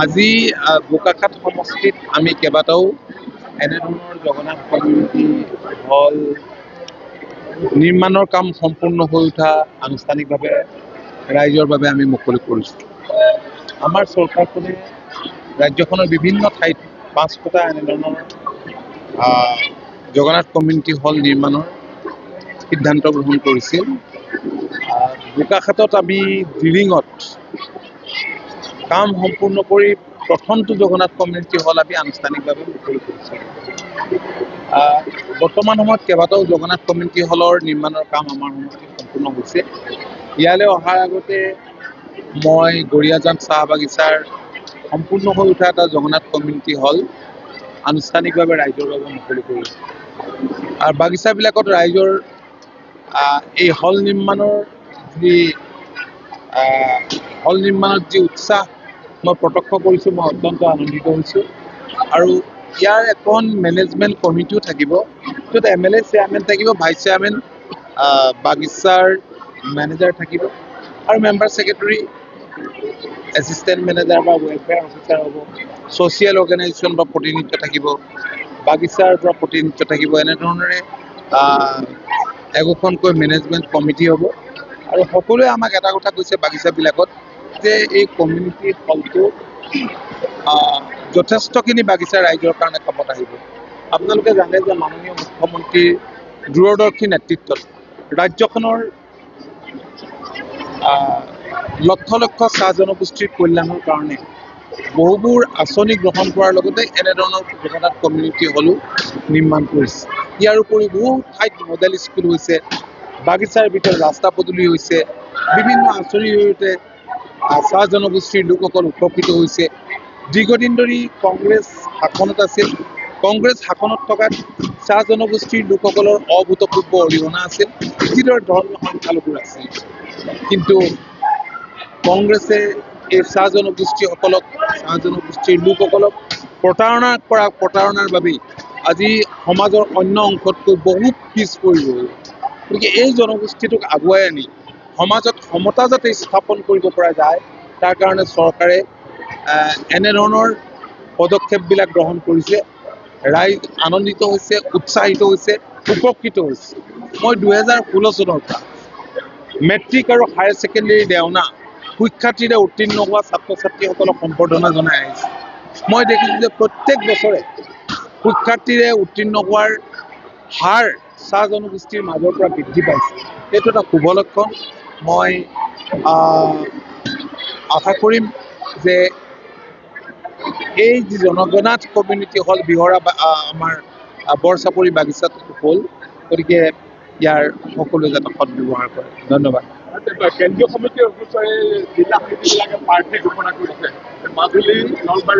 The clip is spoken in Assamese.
আজি বোকাখাত সমষ্টিত আমি কেইবাটাও এনেধৰণৰ জগন্নাথ কমিউনিটি হল নিৰ্মাণৰ কাম সম্পূৰ্ণ হৈ উঠা আনুষ্ঠানিকভাৱে ৰাইজৰ বাবে আমি মুকলি কৰিছোঁ। আমাৰ চৰকাৰখনে ৰাজ্যখনৰ বিভিন্ন ঠাইত 5টা এনেধৰণৰ জগন্নাথ কমিউনিটি হল নিৰ্মাণৰ সিদ্ধান্ত গ্ৰহণ কৰিছিল। বোকাখাতত আমি ডিলিঙত কাম সম্পূৰ্ণ কৰি প্ৰথমটো জগন্নাথ কমিউনিটি হল আমি আনুষ্ঠানিকভাৱে মুকলি কৰিছোঁ। বৰ্তমান সময়ত কেইবাটাও জগন্নাথ কমিউনিটি হলৰ নিৰ্মাণৰ কাম আমাৰ সমষ্টিত সম্পূৰ্ণ হৈছে। ইয়ালৈ অহাৰ আগতে মই গৰিয়াজান চাহ বাগিচাৰ সম্পূৰ্ণ হৈ উঠা এটা জগন্নাথ কমিউনিটি হল আনুষ্ঠানিকভাৱে ৰাইজৰ বাবে মুকলি কৰিছোঁ। আৰু বাগিচাবিলাকত ৰাইজৰ এই হল নিৰ্মাণত যি উৎসাহ মই প্ৰত্যক্ষ কৰিছোঁ, মই অত্যন্ত আনন্দিত হৈছোঁ। আৰু ইয়াৰ এখন মেনেজমেণ্ট কমিটিও থাকিব, য'ত MLA চেয়াৰমেন থাকিব, ভাইচ চেয়াৰমেন, বাগিচাৰ মেনেজাৰ থাকিব আৰু মেম্বাৰ ছেক্ৰেটাৰী, এছিষ্টেণ্ট মেনেজাৰ বা ৱেলফেয়াৰ অফিচাৰ হ'ব, ছ'চিয়েল অৰ্গেনাইজেশ্যন বা প্ৰতিনিধিত্ব থাকিব, বাগিচাৰ পৰা প্ৰতিনিধিত্ব থাকিব। এনেধৰণেৰে একোখনকৈ মেনেজমেণ্ট কমিটি হ'ব। আৰু সকলোৱে আমাক এটা কথা কৈছে বাগিচাবিলাকত যে এই কমিউনিটি হলটো যথেষ্টখিনি বাগিচা ৰাইজৰ কাৰণে কামত আহিব। আপোনালোকে জানে যে মাননীয় মুখ্যমন্ত্ৰীৰ দূৰদৰ্শী নেতৃত্বত ৰাজ্যখনৰ লক্ষ লক্ষ চাহ জনগোষ্ঠীৰ কল্যাণৰ কাৰণে বহুবোৰ আঁচনি গ্ৰহণ কৰাৰ লগতে এনেধৰণৰ জগন্নাথ কমিউনিটি হলো নিৰ্মাণ কৰিছে। ইয়াৰ উপৰি বহু ঠাইত মডেল স্কুল হৈছে, বাগিচাৰ ভিতৰত ৰাস্তা পদূলি হৈছে, বিভিন্ন আঁচনিৰ জৰিয়তে চাহ জনগোষ্ঠীৰ লোকসকল উপকৃত হৈছে। দীৰ্ঘদিন ধৰি কংগ্ৰেছ শাসনত আছিল। কংগ্ৰেছ শাসনত থকাত চাহ জনগোষ্ঠীৰ লোকসকলৰ অভূতপূৰ্ব অৰিহণা আছিল, যিদৰে ধৰ্মীয় সংখ্যালঘুৰ আছিল। কিন্তু কংগ্ৰেছে এই চাহ জনগোষ্ঠীৰ লোকসকলক প্ৰতাৰণাৰ বাবেই আজি সমাজৰ অন্য অংশতকৈ বহুত পিছ পৰি ৰ'ল। গতিকে এই জনগোষ্ঠীটোক আগুৱাই আনি সমাজত সমতা যাতে স্থাপন কৰিব পৰা যায়, তাৰ কাৰণে চৰকাৰে এনেধৰণৰ পদক্ষেপবিলাক গ্ৰহণ কৰিছে। ৰাইজ আনন্দিত হৈছে, উৎসাহিত হৈছে, উপকৃত হৈছে। মই 2016 চনৰ পৰা মেট্ৰিক আৰু হায়াৰ ছেকেণ্ডেৰী দেওনা সুখ্যাতিৰে উত্তীৰ্ণ হোৱা ছাত্ৰ ছাত্ৰীসকলক সম্বৰ্ধনা জনাই আহিছোঁ। মই দেখিছোঁ যে প্ৰত্যেক বছৰে সুখ্যাতিৰে উত্তীৰ্ণ হোৱাৰ হাৰ চাহ জনগোষ্ঠীৰ মাজৰ পৰা বৃদ্ধি পাইছে। এইটো এটা শুভ লক্ষণ। মই আশা কৰিম যে এই যি জগন্নাথ কমিউনিটি হল বিহৰা আমাৰ বৰচাপৰি বাগিচাত হ'ল, গতিকে ইয়াৰ সকলোৱে যাতে সদব্যৱহাৰ কৰে। ধন্যবাদ। কেন্দ্ৰীয় সমিতিৰ অফিচৰে জিলা সমিতিবিলাকে প্ৰাৰ্থী ঘোষণা কৰিছে মাজুলী, নলবাৰী